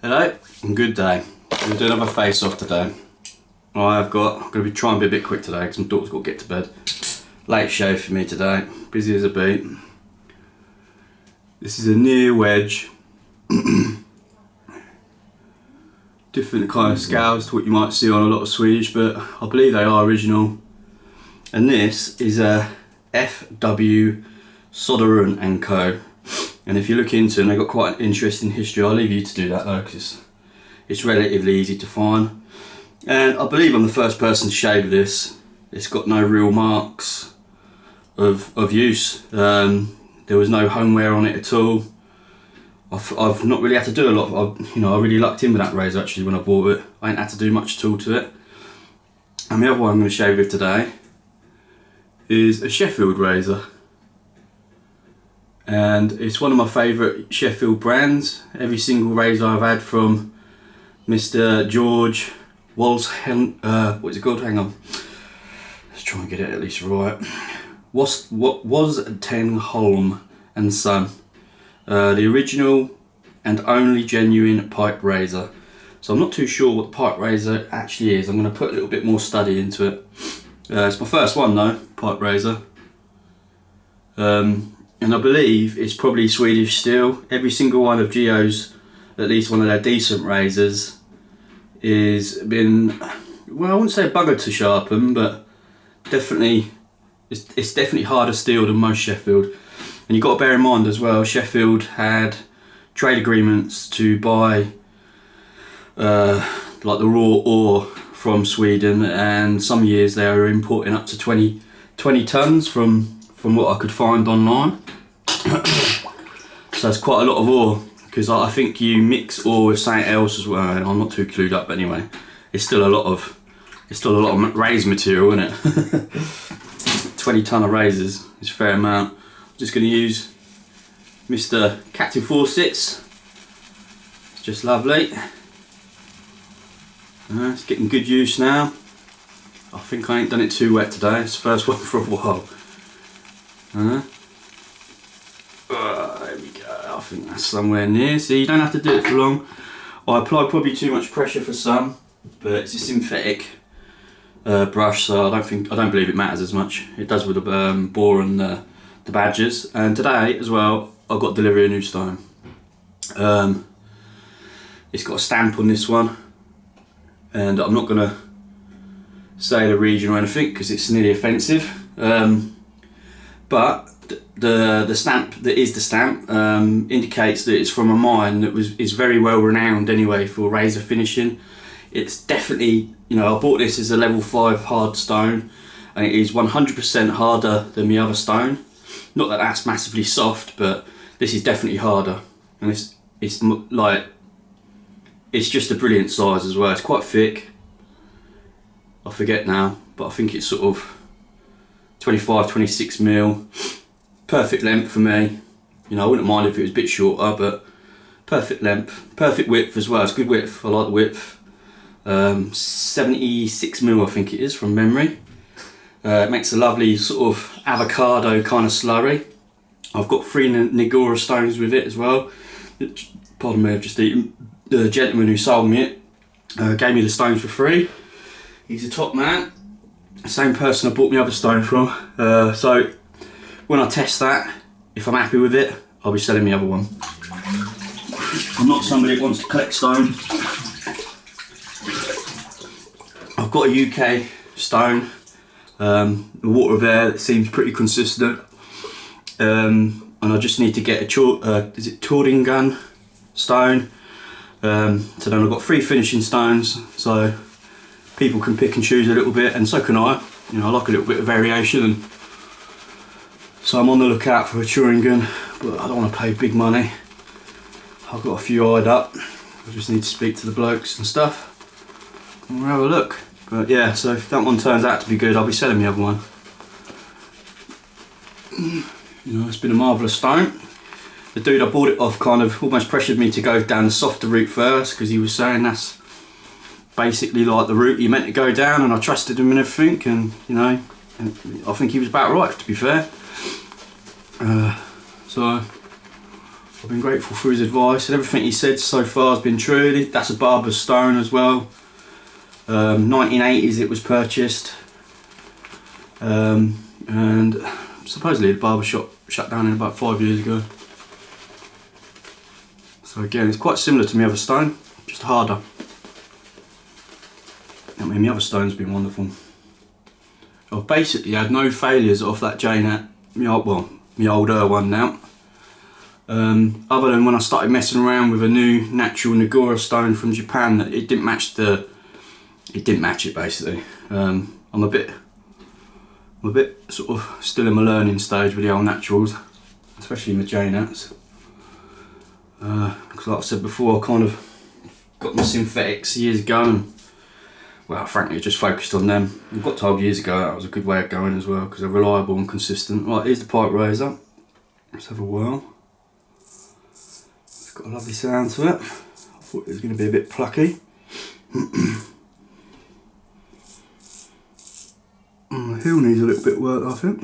Hello, and good day. I'm going to do another face off today. I'm going to be trying to be a bit quick today because my daughter's got to get to bed. Late show for me today, busy as a bee. This is a near wedge. Different kind of scales to what you might see on a lot of Swedish, but I believe they are original. And this is a F.W Soderen and Co. And if you look into them, they've got quite an interesting history. I'll leave you to do that though, because it's relatively easy to find. And I believe I'm the first person to shave this. It's got no real marks of use. There was no home wear on it at all. I've not really had to do a lot. I really lucked in with that razor actually when I bought it. I ain't had to do much at all to it. And the other one I'm going to shave with today is a Sheffield razor. And it's one of my favourite Sheffield brands. Every single razor I've had from Mr. George Wostenholm, what is it called? Hang on. Let's try and get it at least right. Wostenholm and Son. The original and only genuine pipe razor. So I'm not too sure what the pipe razor actually is. I'm going to put a little bit more study into it. It's my first one though, pipe razor. And I believe it's probably Swedish still. Every single one of Geo's, at least one of their decent razors, is been, well, I wouldn't say buggered to sharpen, but definitely, it's definitely harder steel than most Sheffield. And you've got to bear in mind as well, Sheffield had trade agreements to buy like the raw ore from Sweden, and some years they were importing up to 20 tons from what I could find online. So it's quite a lot of ore, because I think you mix ore with something else as well. I'm not too clued up, but anyway, it's still a lot of razor material, isn't it? 20 ton of razors is a fair amount. I'm just going to use Mr. Captain Fawcett's. It's just lovely. It's getting good use now. I think I ain't done it too wet today. It's the first one for a while. There we go. I think that's somewhere near. See, you don't have to do it for long. I applied probably too much pressure for some, but it's a synthetic brush, so I don't believe it matters as much. It does with the boar and the badgers. And today as well, I got delivery of a new stone. It's got a stamp on this one, and I'm not gonna say the region or anything because it's nearly offensive. But the stamp that is the stamp indicates that it's from a mine that is very well renowned anyway for razor finishing. It's definitely, I bought this as a level 5 hard stone, and it is 100% harder than the other stone. Not that that's massively soft, but this is definitely harder, and it's just a brilliant size as well. It's quite thick. I forget now, but I think it's sort of 25, 26 mil. Perfect length for me. I wouldn't mind if it was a bit shorter, but perfect length, perfect width as well. It's good width. I like the width. 76 mil, I think it is from memory. It makes a lovely sort of avocado kind of slurry. I've got 3 negura stones with it as well. Pardon me, I've just eaten. The gentleman who sold me it gave me the stones for free. He's a top man. Same person I bought my other stone from. So when I test that, if I'm happy with it, I'll be selling the other one. I'm not somebody that wants to collect stone. I've got a UK stone. The water there, it seems pretty consistent. And I just need to get a Torringan stone. So then I've got 3 finishing stones, so people can pick and choose a little bit, and so can I. I like a little bit of variation, and so I'm on the lookout for a Torringan, but I don't want to pay big money. I've got a few eyed up. I just need to speak to the blokes and stuff, and we'll have a look. But yeah, so if that one turns out to be good, I'll be selling the other one. It's been a marvellous stone. The dude I bought it off kind of almost pressured me to go down the softer route first, because he was saying that's basically like the route you meant to go down, and I trusted him and everything, and and I think he was about right, to be fair. So I've been grateful for his advice, and everything he said so far has been true. That's a barber's stone as well. 1980s it was purchased, and supposedly the barber shop shut down in about 5 years ago. So again, it's quite similar to my other stone, just harder. I mean, my other stone's been wonderful. I've basically had no failures off that Jnat, my older one now. Other than when I started messing around with a new natural negura stone from Japan, that it didn't match it basically. I'm a bit sort of still in my learning stage with the old naturals, especially my Jnats. Because like I said before, I kind of got my synthetics years ago, and well, frankly, I just focused on them. I got told years ago that was a good way of going as well, because they're reliable and consistent. Right, here's the pipe razor. Let's have a whirl. It's got a lovely sound to it. I thought it was going to be a bit plucky. The heel needs a little bit of work, I think.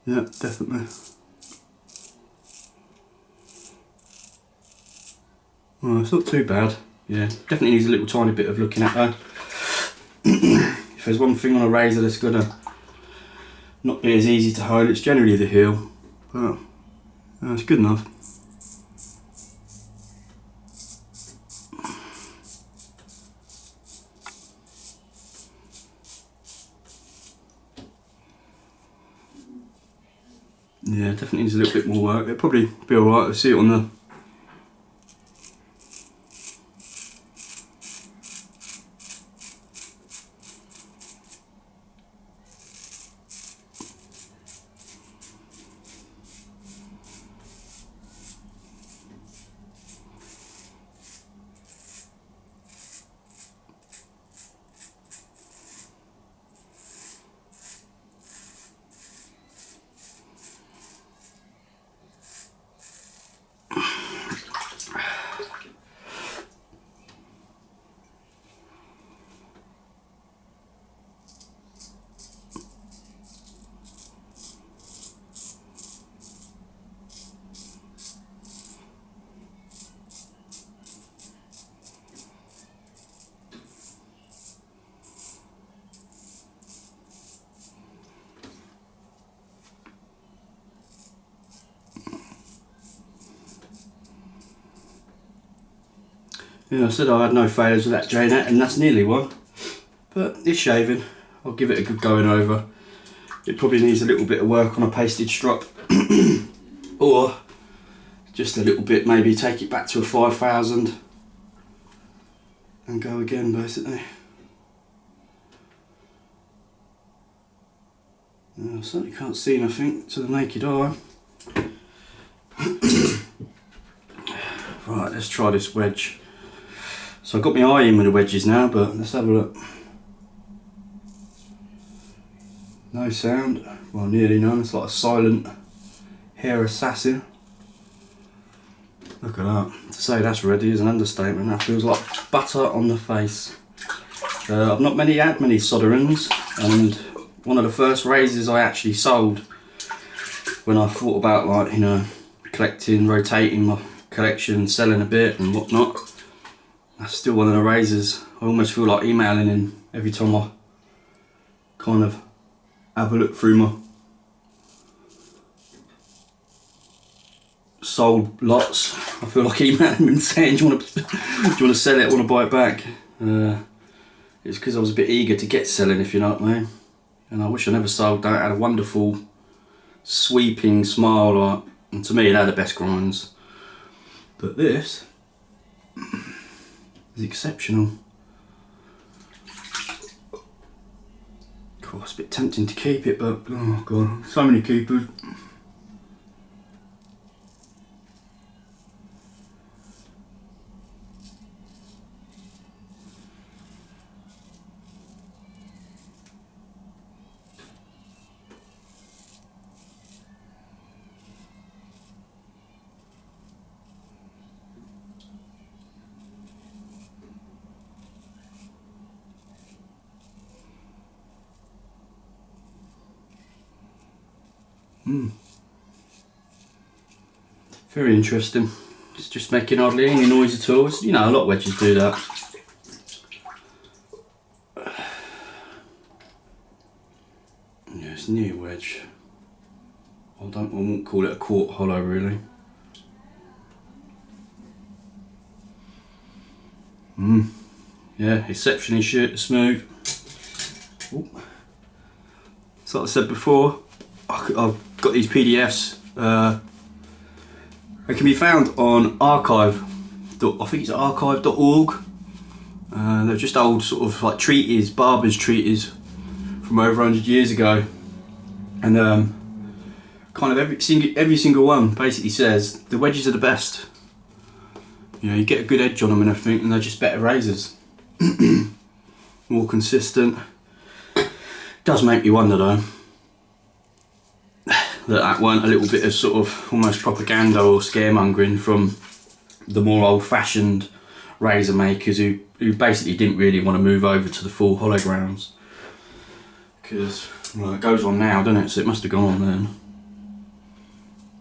Yeah, definitely. Oh, it's not too bad. Yeah, definitely needs a little tiny bit of looking at though. If there's one thing on a razor that's gonna not be as easy to hold, it's generally the heel, but it's good enough. Yeah, definitely needs a little bit more work. It'll probably be alright. I'll see it on the Yeah, I said I had no failures with that Jnat, and that's nearly one. But it's shaving. I'll give it a good going over. It probably needs a little bit of work on a pasted strop. Or just a little bit, maybe take it back to a 5000 and go again basically. I certainly can't see nothing to the naked eye. Right, let's try this wedge. So I've got my eye in with the wedges now, but let's have a look. No sound, well nearly none. It's like a silent hair assassin. Look at that. To say that's ready is an understatement. That feels like butter on the face. I've not had many Soderens, and one of the first razors I actually sold when I thought about, like, you know, collecting, rotating my collection, selling a bit and whatnot. That's still one of the razors. I almost feel like emailing him every time I kind of have a look through my sold lots. I feel like emailing him and saying, do you want to sell it, want to buy it back? It's because I was a bit eager to get selling, if you know what I mean. And I wish I never sold that. It had a wonderful sweeping smile, like, and to me it had the best grinds. But this is exceptional. Cool, it's a bit tempting to keep it, but oh god, so many keepers. Very interesting. It's just making hardly any noise at all. It's, you know, a lot of wedges do that. Yeah, it's near wedge. I won't call it a quart hollow really. Yeah, exceptionally smooth. Ooh. So like I said before, I've got these PDFs. They can be found on archive. I think it's archive.org. They're just old sort of like treatises, barbers treatises from over 100 years ago, and kind of every single one basically says the wedges are the best. You know, you get a good edge on them and everything, and they're just better razors. More consistent. Does make me wonder though that weren't a little bit of sort of almost propaganda or scaremongering from the more old-fashioned razor makers who basically didn't really want to move over to the full holograms. Because, well, it goes on now, doesn't it? So it must have gone on then.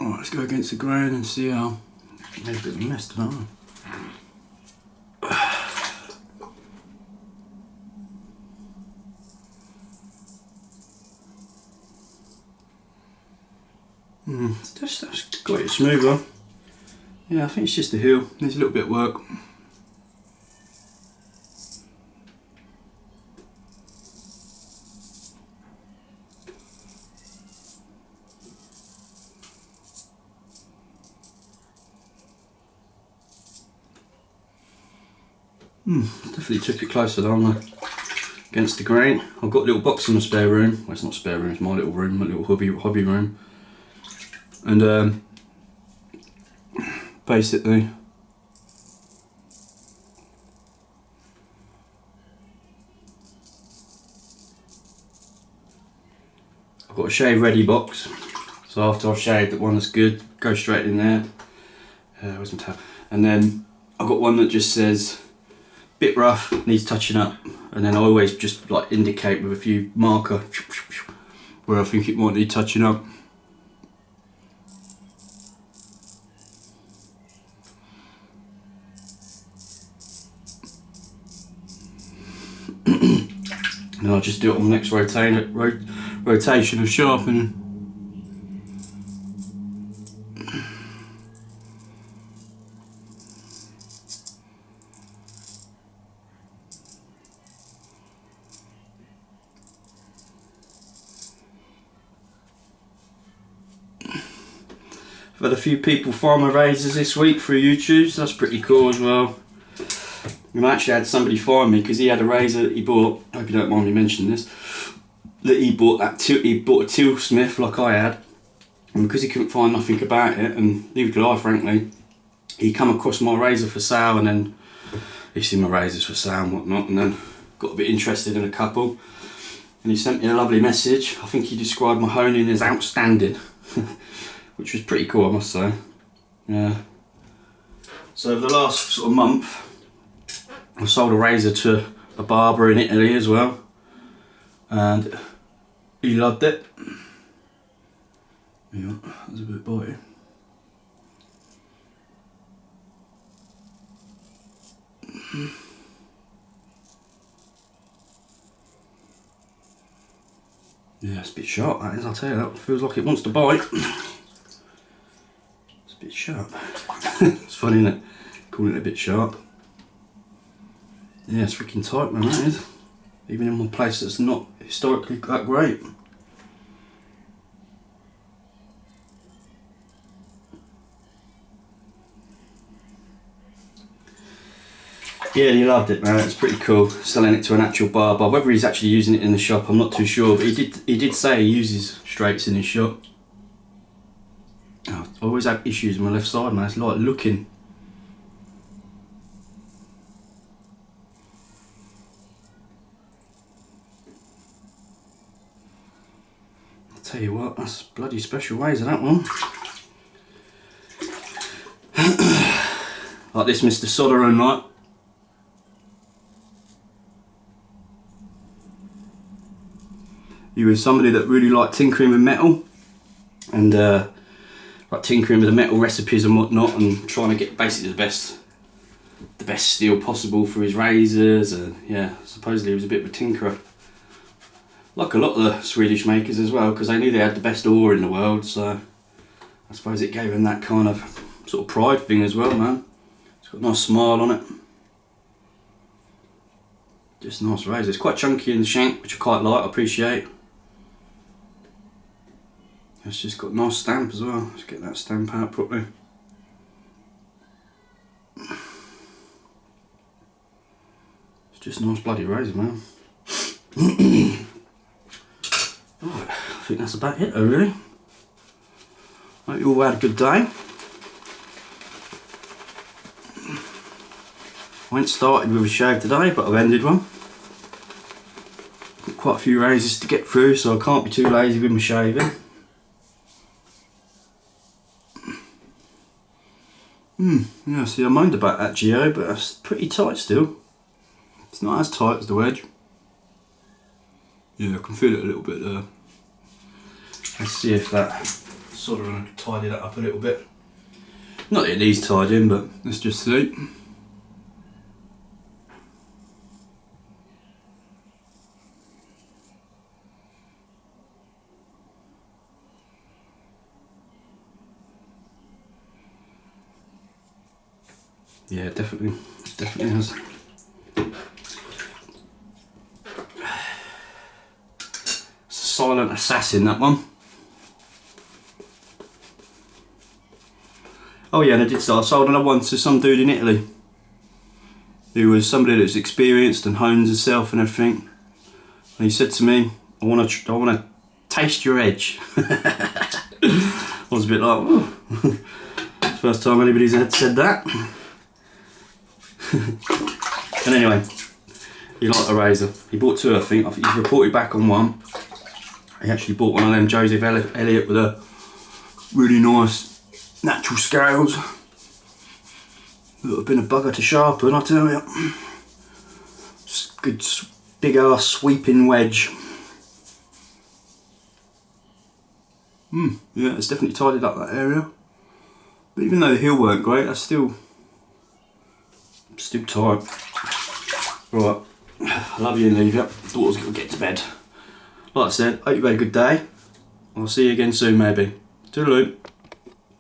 Alright, let's go against the grain and see how. Made a bit of a mess tonight. That's got it smoother. Yeah, I think it's just the heel. Needs a little bit of work. Definitely took it closer though, against the grain. I've got a little box in my spare room. Well, it's not spare room, it's my little room, my little hobby room. And basically, I've got a shave ready box. So after I've shaved that one that's good, go straight in there. Where's my tab? And then I've got one that just says bit rough, needs touching up, and then I always just like indicate with a few marker where I think it might need touching up. And I'll just do it on the next rotation of sharpening. I've had a few people find my razors this week through YouTube, so that's pretty cool as well. I've actually had somebody find me because he had a razor that he bought. I hope you don't mind me mentioning this. That he bought a Till Smith like I had, and because he couldn't find nothing about it, and neither could I, frankly, he come across my razor for sale, and then he seen my razors for sale and whatnot, and then got a bit interested in a couple, and he sent me a lovely message. I think he described my honing as outstanding. Which was pretty cool, I must say. Yeah. So over the last sort of month, I sold a razor to a barber in Italy as well, and he loved it. Yeah, that was a bit bitey. Yeah, it's a bit sharp, that is, I'll tell you, that feels like it wants to bite. Bit sharp. It's funny, isn't it? Calling it a bit sharp. Yeah, it's freaking tight, man, that is. Even in one place that's not historically that great. Yeah, he loved it, man. It's pretty cool. Selling it to an actual barber. Whether he's actually using it in the shop, I'm not too sure. But he did say he uses straights in his shop. I always have issues with my left side, man. It's like looking. I'll tell you what, that's bloody special razor, that one. Like this Mr. Soderen, like. He was somebody that really liked tinkering with metal, and like tinkering with the metal recipes and whatnot, and trying to get basically the best steel possible for his razors. And yeah, supposedly he was a bit of a tinkerer, like a lot of the Swedish makers as well, because they knew they had the best ore in the world. So I suppose it gave him that kind of sort of pride thing as well, man. It's got a nice smile on it. Just a nice razor. It's quite chunky in the shank, which I quite like, I appreciate. It's just got a nice stamp as well. Let's get that stamp out properly. It's just a nice bloody razor, man. Right, I think that's about it though, really. Hope you all had a good day. I ain't started with a shave today, but I've ended one. Got quite a few razors to get through, so I can't be too lazy with my shaving. Yeah, see, I moaned about that geo, but it's pretty tight still. It's not as tight as the wedge. Yeah, I can feel it a little bit there. Let's see if that Soderen can tidy that up a little bit. Not that it needs tidying, but let's just see. Yeah, definitely has. It's a silent assassin, that one. Oh yeah, and I sold another one to some dude in Italy, who was somebody that's experienced and hones himself and everything. And he said to me, I want to taste your edge. I was a bit like, oh. It's the first time anybody's had said that. And anyway, he liked a razor. He bought two, I think. He's reported back on one. He actually bought one of them Joseph Elliott with a really nice natural scales. That would have been a bugger to sharpen, I tell you. Just good big ass sweeping wedge. Yeah, it's definitely tidied up that area. But even though the heel weren't great, that's still tight. Right, I love you and leave you. Daughter's got to get to bed. Like I said, hope you've had a good day. I'll see you again soon maybe. Toodaloo.